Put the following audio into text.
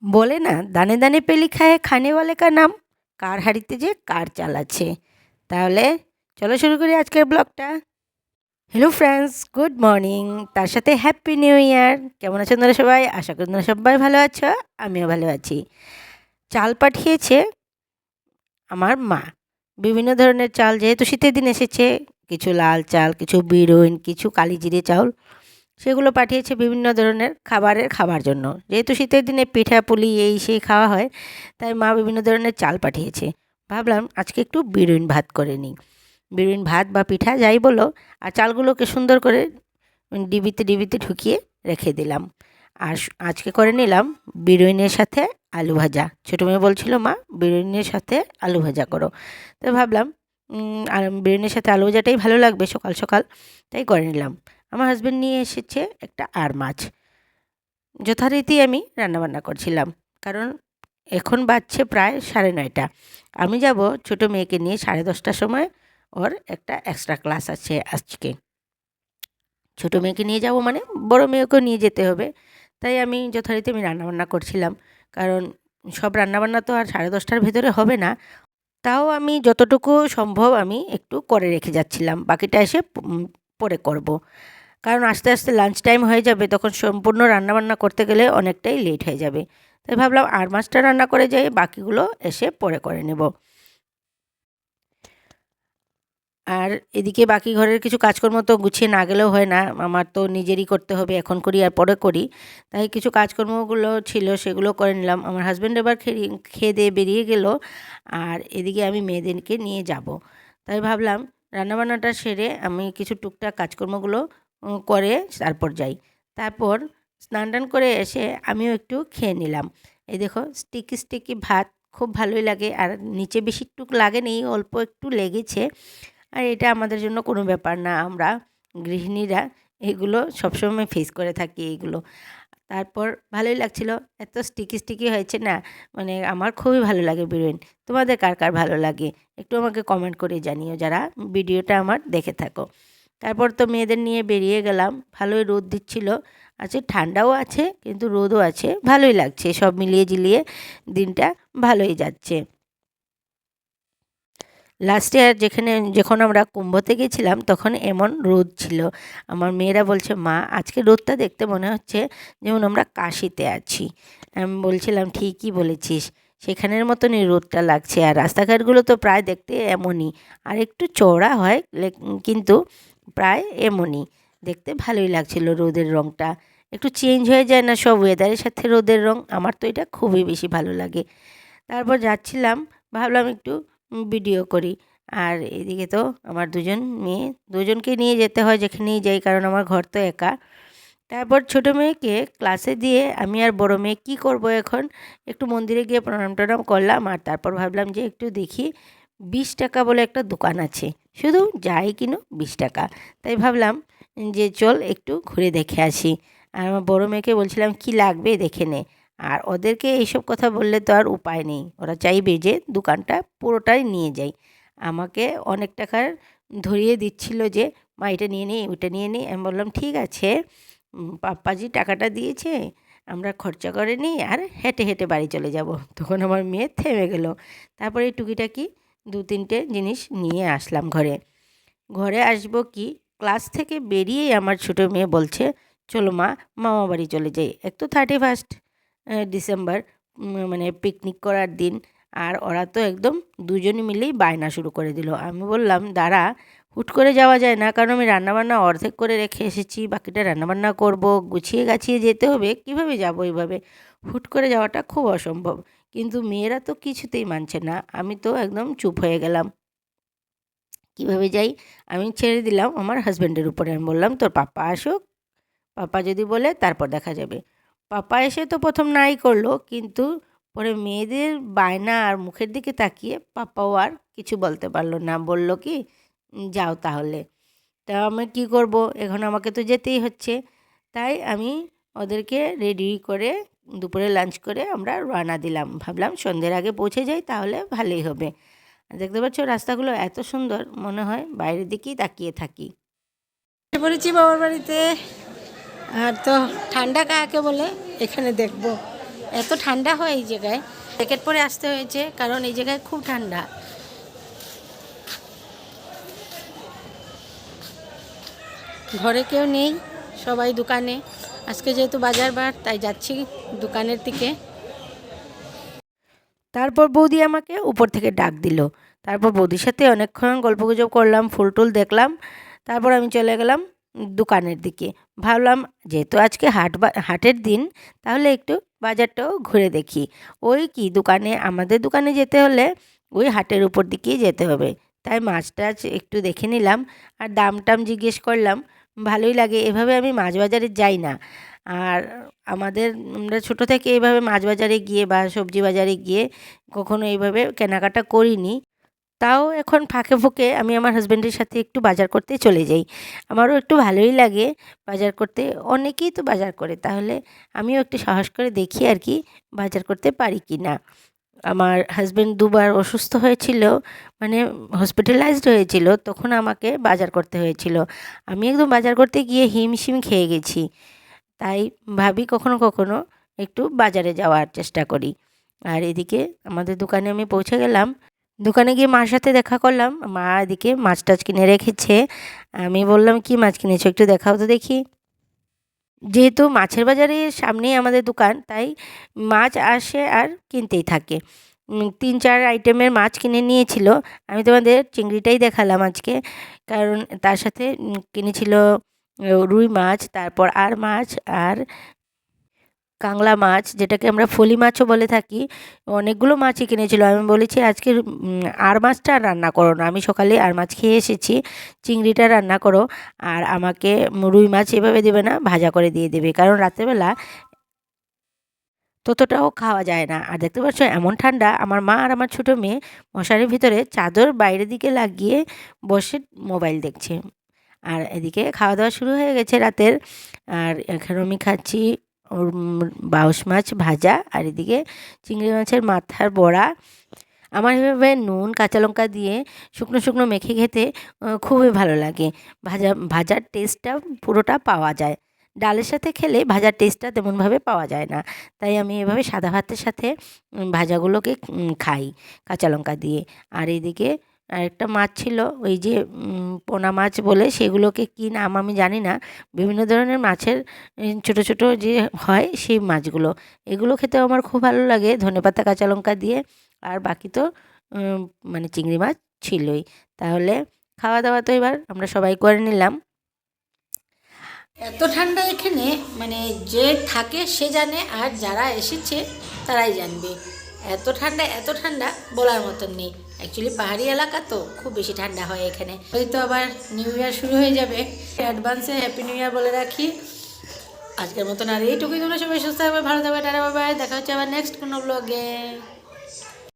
बोले ना दाने दाने पे लिखा है खाने वाले का नाम কার হাঁড়িতে যে কার চাল আছে। তাহলে চলো শুরু করি আজকের ব্লগটা। হ্যালো ফ্রেন্ডস, গুড মর্নিং, তার সাথে হ্যাপি নিউ ইয়ার। কেমন আছেন তোমরা সবাই? আশা করি তোমরা সবাই ভালো আছো, আমিও ভালো আছি। চাল পাঠিয়েছে আমার মা, বিভিন্ন ধরনের চাল, যেহেতু শীতের দিন এসেছে। কিছু লাল চাল, কিছু বিরোইন, কিছু কালি জিরে চাউল, সেগুলো পাঠিয়েছে বিভিন্ন ধরনের খাবার জন্য। যেহেতু শীতের দিনে পিঠা পুলি এই সেই খাওয়া হয়, তাই মা বিভিন্ন ধরনের চাল পাঠিয়েছে। ভাবলাম আজকে একটু বিরুইন ভাত করে নিই। বিরুইন ভাত বা পিঠা যাই বলো, আর চালগুলোকে সুন্দর করে ডিবিতে ডিবিতে ঢুকিয়ে রেখে দিলাম। আর আজকে করে নিলাম বিরুইনের সাথে আলু ভাজা। ছোটো মেয়ে বলছিল মা বিরুইনের সাথে আলু ভাজা করো, তো ভাবলাম আর বিরুইনের সাথে আলু ভাজাটাই ভালো লাগবে সকাল সকাল, তাই করে নিলাম। আমার হাজব্যান্ড নিয়ে এসেছে একটা আর মাছ। যথারীতি আমি রান্নাবান্না করছিলাম, কারণ এখন বাজছে প্রায় 9:30। আমি যাব ছোটো মেয়েকে নিয়ে 10:30টার সময়। ওর একটা এক্সট্রা ক্লাস আছে আজকে। ছোটো মেয়েকে নিয়ে যাব মানে বড় মেয়েকেও নিয়ে যেতে হবে। তাই আমি যথারীতি রান্নাবান্না করছিলাম, কারণ সব রান্নাবান্না তো আর 10:30টার ভেতরে হবে না। তাও আমি যতটুকু সম্ভব আমি একটু করে রেখে যাচ্ছিলাম, বাকিটা এসে পরে করব। কারণ আস্তে আস্তে লাঞ্চ টাইম হয়ে যাবে, তখন সম্পূর্ণ রান্নাবান্না করতে গেলে অনেকটাই লেট হয়ে যাবে। তাই ভাবলাম আর মাছটা রান্না করে যাই, বাকিগুলো এসে পরে করে নেব। আর এদিকে বাকি ঘরের কিছু কাজকর্ম তো গুছিয়ে না গেলেও হয় না, আমার তো নিজেরই করতে হবে, এখন করি আর পরে করি। তাই কিছু কাজকর্মগুলো ছিল সেগুলো করে নিলাম। আমার হাজব্যান্ড এবার খেয়ে দিয়ে বেরিয়ে গেল, আর এদিকে আমি মেয়েদেরকে নিয়ে যাব। তাই ভাবলাম রান্নাবান্নাটা সেরে আমি কিছু টুকটাক কাজকর্মগুলো করে তারপর যাই। তারপর স্নান টান করে এসে আমিও একটু খেয়ে নিলাম। এই দেখো স্টিকি স্টিকি ভাত, খুব ভালোই লাগে। আর নিচে বেশি একটু লাগেনি, অল্প একটু লেগেছে। আর এটা আমাদের জন্য কোনো ব্যাপার না, আমরা গৃহিণীরা এগুলো সবসময় ফেস করে থাকি এইগুলো। তারপর ভালোই লাগছিল, এত স্টিকি স্টিকি হয়েছে না, মানে আমার খুবই ভালো লাগে বিরিয়ানি। তোমাদের কার কার ভালো লাগে একটু আমাকে কমেন্ট করে জানিও, যারা ভিডিওটা আমার দেখে থাকো। তারপর তো মেয়েদের নিয়ে বেরিয়ে গেলাম। ভালোই রোদ দিচ্ছিল, আছে ঠান্ডাও আছে কিন্তু রোদও আছে, ভালোই লাগছে। সব মিলিয়ে ঝিলিয়ে দিনটা ভালোই যাচ্ছে। লাস্ট ইয়ার যখন আমরা কুম্ভতে গেছিলাম তখন এমন রোদ ছিল। আমার মেয়েরা বলছে মা আজকে রোদটা দেখতে মনে হচ্ছে যেমন আমরা কাশিতে আছি। আমি বলছিলাম ঠিকই বলেছিস, সেখানের মতনই রোদটা লাগছে। আর রাস্তাঘাটগুলো তো প্রায় দেখতে এমনই, আর একটু চওড়া হয় কিন্তু প্রায় এমনই দেখতে। ভালোই লাগছিল রোদের রঙটা, একটু চেঞ্জ হয়ে যায় না সব ওয়েদারের সাথে রোদের রঙ। আমার তো এটা খুবই বেশি ভালো লাগে। তারপর যাচ্ছিলাম, ভাবলাম একটু ভিডিও করি। আর এদিকে তো আমার দুজন মেয়ে, দুজনকে নিয়ে যেতে হয় যেখানেই যাই, কারণ আমার ঘর তো একা। তারপর ছোটো মেয়েকে ক্লাসে দিয়ে আমি আর বড় মেয়ে কী করব এখন, একটু মন্দিরে গিয়ে প্রণাম টনাম করলাম। আর তারপর ভাবলাম যে একটু দেখি 20 টাকা বলে একটা দোকান আছে, শুধু যাই কিনো 20 টাকা। তাই ভাবলাম যে চল একটু ঘুরে দেখে আসি। আর আমার বড় মেয়েকে বলছিলাম কি লাগবে দেখে নে। আর ওদেরকে এইসব কথা বললে তো আর উপায় নেই, ওরা চাইবে যে দোকানটা পুরোটাই নিয়ে যাই। আমাকে অনেক টাকার ধরিয়ে দিচ্ছিল যে মা এটা নিয়ে নিই ওইটা নিয়ে নিই। আমি বললাম ঠিক আছে, পাপ্পাজি টাকাটা দিয়েছে, আমরা খরচা করে নিই আর হেঁটে হেঁটে বাড়ি চলে যাব। তখন আমার মেয়ে থেমে গেল। তারপরে টুকিটাকি 2-3টে জিনিস নিয়ে আসলাম ঘরে। ঘরে আসবো কি, ক্লাস থেকে বেরিয়েই আমার ছোটো মেয়ে বলছে চলো মা মামা বাড়ি চলে যাই। এক তো 31 ডিসেম্বর, মানে পিকনিক করার দিন। আর ওরা তো একদম দুজনে মিলেই বায়না শুরু করে দিল। আমি বললাম দাঁড়া, হুট করে যাওয়া যায় না, কারণ আমি রান্নাবান্না অর্ধেক করে রেখে এসেছি, বাকিটা রান্নাবান্না করব, গুছিয়ে গাছিয়ে যেতে হবে, কিভাবে যাব এইভাবে? হুট করে যাওয়াটা খুব অসম্ভব। কিন্তু মেয়েরা তো কিছুতেই মানছে না, আমি তো একদম চুপ হয়ে গেলাম। কিভাবে যাই? আমি ছেড়ে দিলাম আমার হাজব্যান্ডের উপরে। আমি বললাম তোর পাপ্পা আসুক, পাপা যদি বলে তারপর দেখা যাবে। পাপা এসে তো প্রথম নাই করলো, কিন্তু পরে মেয়েদের বায়না আর মুখের দিকে তাকিয়ে পাপাও আর কিছু বলতে পারলো না। বলল কি যাও তাহলে। তা আমি কী করব, এখন আমাকে তো যেতেই হচ্ছে। তাই আমি ওদেরকে রেডি করে দুপুরে লাঞ্চ করে আমরা রওনা দিলাম। ভাবলাম সন্ধ্যের আগে পৌঁছে যাই, তাহলে ভালোই হবে। দেখতে পাচ্ছ রাস্তাগুলো এত সুন্দর, মনে হয় বাইরের দিকেই তাকিয়ে থাকি। পড়েছি বাবার বাড়িতে। আর তো ঠান্ডা কাকে বলে এখানে দেখব। এত ঠান্ডা হয় এই জায়গায়, জ্যাকেট পরে আসতে হয়েছে কারণ এই জায়গায় খুব ঠান্ডা। ঘরে কেউ নেই, সবাই দোকানে। আজকে যেহেতু বাজার বার তাই যাচ্ছি দোকানের দিকে। তারপর বৌদি আমাকে উপর থেকে ডাক দিল। তারপর বৌদির সাথে অনেকক্ষণ গল্পগুজব করলাম, ফুল টুল দেখলাম। তারপর আমি চলে গেলাম দোকানের দিকে। ভাবলাম যেহেতু আজকে হাটের দিন, তাহলে একটু বাজারটাও ঘুরে দেখি। ওই কি দোকানে, আমাদের দোকানে যেতে হলে ওই হাটের উপর দিকেই যেতে হবে। তাই মাছ টাছ একটু দেখে নিলাম আর দাম টাম জিজ্ঞেস করলাম। ভালোই লাগে, এভাবে আমি মাছ বাজারে যাই না। আর আমরা ছোটো থেকে এইভাবে মাছ বাজারে গিয়ে বা সবজি বাজারে গিয়ে কখনো এইভাবে কেনাকাটা করিনি। তাও এখন ফাঁকে ফোঁকে আমি আমার হাজব্যান্ডের সাথে একটু বাজার করতে চলে যাই। আমারও একটু ভালোই লাগে বাজার করতে। অনেকেই তো বাজার করে, তাহলে আমিও একটু সাহস করে দেখি আর কি বাজার করতে পারি কি না। আমার হাজব্যান্ড দুবার অসুস্থ হয়েছিল, মানে হসপিটালাইজড হয়েছিল, তখন আমাকে বাজার করতে হয়েছিল। আমি একদম বাজার করতে গিয়ে হিমশিম খেয়ে গেছি। তাই ভাবি কখনো কখনো একটু বাজারে যাওয়ার চেষ্টা করি। আর এদিকে আমাদের দোকানে আমি পৌঁছে গেলাম। দোকানে গিয়ে মার সাথে দেখা করলাম। মা এদিকে মাছ টাছ কিনে রেখেছে। আমি বললাম, কি মাছ কিনেছো একটু দেখাও তো দেখি। যেহেতু মাছের বাজারের সামনেই আমাদের দোকান, তাই মাছ আসে আর কিনতেই থাকে। 3-4 আইটেমের মাছ কিনে নিয়েছিল। আমি তোমাদের চিংড়িটাই দেখালাম আজকে, কারণ তার সাথে কিনেছিল রুই মাছ, তারপর আর মাছ আর কাংলা মাছ, যেটাকে আমরা ফলি মাছও বলে থাকি। অনেকগুলো মাছই কিনেছিল। আমি বলেছি আজকে আর মাছটা আর রান্না করো না, আমি সকালে আর মাছ খেয়ে এসেছি, চিংড়িটা রান্না করো। আর আমাকে রুই মাছ এভাবে দেবে না, ভাজা করে দিয়ে দেবে, কারণ রাত্রেবেলা ততটাও খাওয়া যায় না। আর দেখতে পাচ্ছ এমন ঠান্ডা, আমার মা আর আমার ছোটো মেয়ে মশারির ভিতরে চাদর বাইরের দিকে লাগিয়ে বসে মোবাইল দেখছে। আর এদিকে খাওয়া দাওয়া শুরু হয়ে গেছে রাতের। আর এখন আমি খাচ্ছি বাউশ মাছ ভাজা, আর এদিকে চিংড়ি মাছের মাথার বড়া। আমার এভাবে নুন কাঁচা লঙ্কা দিয়ে শুকনো শুকনো মেখে খেতে খুবই ভালো লাগে। ভাজার টেস্টটা পুরোটা পাওয়া যায়। ডালের সাথে খেলে ভাজার টেস্টটা তেমনভাবে পাওয়া যায় না। তাই আমি এভাবে সাদা ভাতের সাথে ভাজাগুলোকে খাই কাঁচা লঙ্কা দিয়ে। আর এদিকে আরেকটা মাছ ছিল, ওই যে পোনা মাছ বলে, সেগুলোকে কী নাম আমি জানি না। বিভিন্ন ধরনের মাছের ছোটো ছোটো যে হয় সেই মাছগুলো, এগুলো খেতেও আমার খুব ভালো লাগে ধনেপাতা কাঁচা লঙ্কা দিয়ে। আর বাকি তো মানে চিংড়ি মাছ ছিলই। তাহলে খাওয়া দাওয়া তো এবার আমরা সবাই করে নিলাম। এত ঠান্ডা এখানে, মানে যে থাকে সে জানে, আর যারা এসেছে তারাই জানবে। এত ঠান্ডা বলার মতন নেই। অ্যাকচুয়ালি পাহাড়ি এলাকা তো খুব বেশি ঠান্ডা হয় এখানে। হয়তো আবার নিউ ইয়ার শুরু হয়ে যাবে, অ্যাডভান্সে হ্যাপি নিউ ইয়ার বলে রাখি। আজকের মতন আর এইটুকুই। তোমরা সবাই সুস্থ থাকবে, ভালো থাকবে, টাটা বাই বাই। দেখা হচ্ছে আবার নেক্সট কোনো ব্লগে।